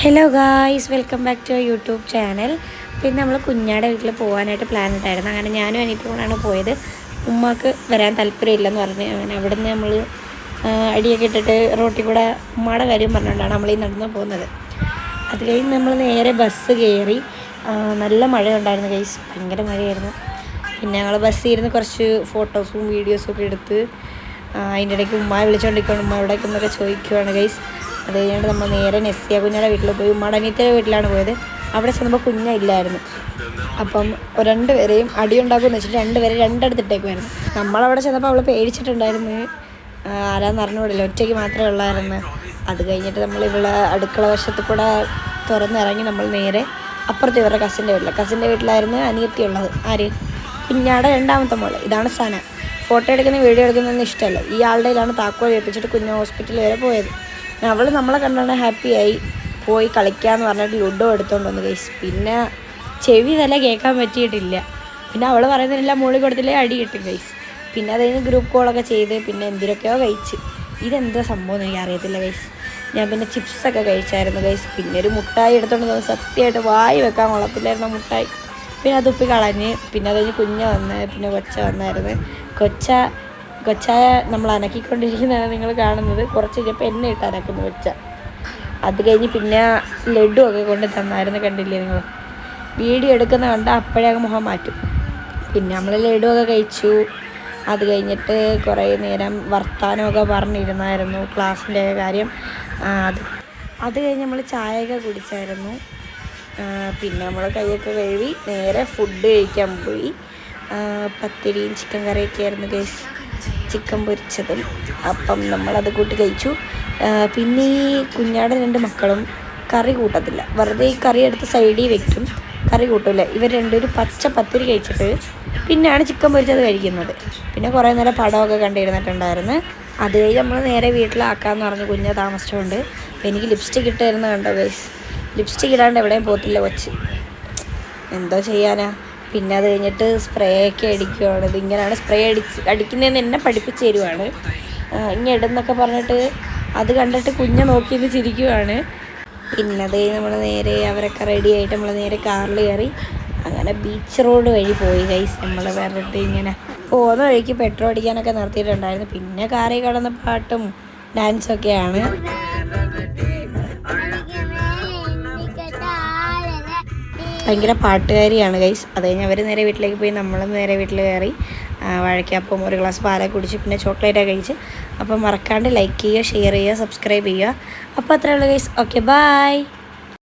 Hello guys, welcome back to YouTube channel. പിന്നെ നമ്മൾ കുഞ്ഞാടെ വീട്ടിൽ പോകാനായിട്ട് പ്ലാൻ ഇട്ടായിരുന്നു. അങ്ങനെ ഞാനും അനിയത്തിയും കൂടെയാണ് പോയത്. ഉമ്മക്ക് വരാൻ താല്പര്യമില്ലെന്ന് പറഞ്ഞ് അങ്ങനെ അവിടെ നിന്ന് നമ്മൾ അടിയൊക്കെ ഇട്ടിട്ട് റോട്ടിൽ കൂടെ ഉമ്മയുടെ കാര്യം പറഞ്ഞുകൊണ്ടാണ് നമ്മൾ ഈ നടന്ന് പോകുന്നത്. അത് കഴിഞ്ഞ് നമ്മൾ നേരെ ബസ് കയറി. നല്ല മഴയുണ്ടായിരുന്നു ഗൈസ്, ഭയങ്കര മഴയായിരുന്നു. പിന്നെ ഞങ്ങൾ ബസ്സിൽ ഇരുന്ന് കുറച്ച് ഫോട്ടോസും വീഡിയോസും ഒക്കെ എടുത്ത് അതിൻ്റെ ഇടയ്ക്ക് ഉമ്മയെ വിളിച്ചുകൊണ്ടിരിക്കുകയാണ്. ഉമ്മ എവിടേക്ക് എന്നൊക്കെ ചോദിക്കുവാണ് ഗൈസ്. അത് കഴിഞ്ഞിട്ട് നമ്മൾ നേരെ നെസ്സിയ കുഞ്ഞയുടെ വീട്ടിൽ പോയി. ഉമ്മയുടെ അനിയത്തിയുടെ വീട്ടിലാണ് പോയത്. അവിടെ ചെന്നപ്പോൾ കുഞ്ഞില്ലായിരുന്നു. അപ്പം രണ്ടുപേരെയും അടിയുണ്ടാക്കുമെന്ന് വെച്ചിട്ട് രണ്ടുപേരും രണ്ടിടത്തിട്ടേക്കുമായിരുന്നു. നമ്മളവിടെ ചെന്നപ്പോൾ അവൾ പേടിച്ചിട്ടുണ്ടായിരുന്നു. ആരാന്ന് അറിഞ്ഞുകൂടില്ല, ഒറ്റയ്ക്ക് മാത്രമേ ഉള്ളായിരുന്നു. അത് കഴിഞ്ഞിട്ട് നമ്മൾ ഇവിടെ അടുക്കള വശത്ത് കൂടെ തുറന്നിറങ്ങി നമ്മൾ നേരെ അപ്പുറത്ത് ഇവരുടെ കസിൻ്റെ വീട്ടിലായിരുന്നു അനിയത്തി ഉള്ളത്. ആര്? കുഞ്ഞാടെ രണ്ടാമത്തെ മോള്. ഇതാണ് സന. ഫോട്ടോ എടുക്കുന്ന വീഡിയോ എടുക്കുന്നതൊന്നും ഇഷ്ടമല്ല. ഈ ആളുടെയിലാണ് താക്കോൽ ഏൽപ്പിച്ചിട്ട് കുഞ്ഞ് ഹോസ്പിറ്റലിൽ വരെ പോയത്. അവൾ നമ്മളെ കണ്ടാണ് ഹാപ്പിയായി പോയി കളിക്കാമെന്ന് പറഞ്ഞിട്ട് ലുഡോ എടുത്തുകൊണ്ട് വന്നു ഗൈസ്. പിന്നെ ചെവി തല കേൾക്കാൻ പറ്റിയിട്ടില്ല. പിന്നെ അവൾ പറയുന്നതിനെല്ലാം മുകളിൽ കൊടുത്തില്ലേ അടി കിട്ടും ഗൈസ്. പിന്നെ അതിന് ഗ്രൂപ്പ് കോളൊക്കെ ചെയ്ത് പിന്നെ എന്തിനൊക്കെയോ കഴിച്ച്. ഇതെന്താ സംഭവം എന്ന് എനിക്ക് അറിയത്തില്ല ഗൈസ്. ഞാൻ പിന്നെ ചിപ്സൊക്കെ കഴിച്ചായിരുന്നു ഗൈസ്. പിന്നെ ഒരു മുട്ടായി എടുത്തുകൊണ്ട് വന്ന് സത്യമായിട്ട് വായി വെക്കാൻ കൊള്ളത്തില്ലായിരുന്നു മുട്ടായി. പിന്നെ അത് ഉപ്പി കളഞ്ഞ്. പിന്നെ അത് കഴിഞ്ഞ് കുഞ്ഞ് വന്ന്, പിന്നെ കൊച്ച വന്നായിരുന്നു. കൊച്ചായ നമ്മൾ അനക്കിക്കൊണ്ടിരിക്കുന്നതാണ് നിങ്ങൾ കാണുന്നത്. കുറച്ച് കഴിഞ്ഞപ്പോൾ എന്നെ ഇട്ട് അനക്കുന്നു കൊച്ച. അത് കഴിഞ്ഞ് പിന്നെ ലഡു ഒക്കെ കൊണ്ട് തന്നായിരുന്നു, കണ്ടില്ലേ നിങ്ങൾ? വീഡിയോ എടുക്കുന്ന കണ്ട അപ്പോഴേ അങ്ങ് മുഖം മാറ്റും. പിന്നെ നമ്മൾ ലഡു ഒക്കെ കഴിച്ചു. അത് കഴിഞ്ഞിട്ട് കുറേ നേരം വർത്താനമൊക്കെ പറഞ്ഞിരുന്നായിരുന്നു ക്ലാസ്സിൻ്റെ കാര്യം. അത് കഴിഞ്ഞ് നമ്മൾ ചായയൊക്കെ കുടിച്ചായിരുന്നു. പിന്നെ നമ്മൾ കൈയൊക്കെ കഴുകി നേരെ ഫുഡ് കഴിക്കാൻ പോയി. പത്തിരിയും ചിക്കൻ കറിയൊക്കെ ആയിരുന്നു ഗൈസ്, ചിക്കൻ പൊരിച്ചതും. അപ്പം നമ്മളത് കൂട്ടി കഴിച്ചു. പിന്നെ ഈ കുഞ്ഞാടെ രണ്ട് മക്കളും കറി കൂട്ടത്തില്ല, വെറുതെ ഈ കറി എടുത്ത് സൈഡിൽ വെക്കും, കറി കൂട്ടില്ല. ഇവർ രണ്ടുപേരും പച്ച പത്തിരി കഴിച്ചിട്ട് പിന്നെയാണ് ചിക്കൻ പൊരിച്ചത് കഴിക്കുന്നത്. പിന്നെ കുറേ നേരം പടമൊക്കെ കണ്ടിരുന്നിട്ടുണ്ടായിരുന്നു. അത് കഴിഞ്ഞ് നമ്മൾ നേരെ വീട്ടിലാക്കാമെന്ന് പറഞ്ഞ് കുഞ്ഞ് താമസിച്ചുകൊണ്ട്. അപ്പോൾ എനിക്ക് ലിപ്സ്റ്റിക് ഇട്ടായിരുന്നു കണ്ടോ ഗൈസ്. ലിപ്സ്റ്റിക് ഇടാണ്ട് എവിടെയും പോകത്തില്ല കൊച്ച്, എന്തോ ചെയ്യാനാ. പിന്നെ അത് കഴിഞ്ഞിട്ട് സ്പ്രേ ഒക്കെ അടിക്കുവാണ്. ഇതിങ്ങനെയാണ് സ്പ്രേ അടിക്കുന്നതെന്ന് എന്നെ പഠിപ്പിച്ച് തരുവാണ്. ഇങ്ങനെ ഇടുന്നൊക്കെ പറഞ്ഞിട്ട് അത് കണ്ടിട്ട് കുഞ്ഞ് നോക്കിയിട്ട് ചിരിക്കുവാണ്. പിന്നെ അത് കഴിഞ്ഞ് നമ്മൾ നേരെ അവരൊക്കെ റെഡി ആയിട്ട് നമ്മൾ നേരെ കാറിൽ കയറി അങ്ങനെ ബീച്ച് റോഡ് വഴി പോയി ഗൈസ്. നമ്മൾ വെറുതെ ഇങ്ങനെ പോകുന്ന വഴിക്ക് പെട്രോൾ അടിക്കാനൊക്കെ നിർത്തിയിട്ടുണ്ടായിരുന്നു. പിന്നെ കാറിൽ കിടന്ന പാട്ടും ഡാൻസൊക്കെയാണ്. ഭയങ്കര പാട്ടുകാരിയാണ് ഗൈസ്. അത് കഴിഞ്ഞ് അവർ നേരെ വീട്ടിലേക്ക് പോയി, നമ്മളും നേരെ വീട്ടിൽ കയറി വാഴയ്ക്കപ്പം ഒരു ഗ്ലാസ് പാലൊക്കെ കുടിച്ച് പിന്നെ ചോക്ലേറ്റൊക്കെ കഴിച്ച്. അപ്പം മറക്കാണ്ട് ലൈക്ക് ചെയ്യുക, ഷെയർ ചെയ്യുക, സബ്സ്ക്രൈബ് ചെയ്യുക. അപ്പോൾ അത്രേ ഉള്ളൂ ഗൈസ്. Okay, by.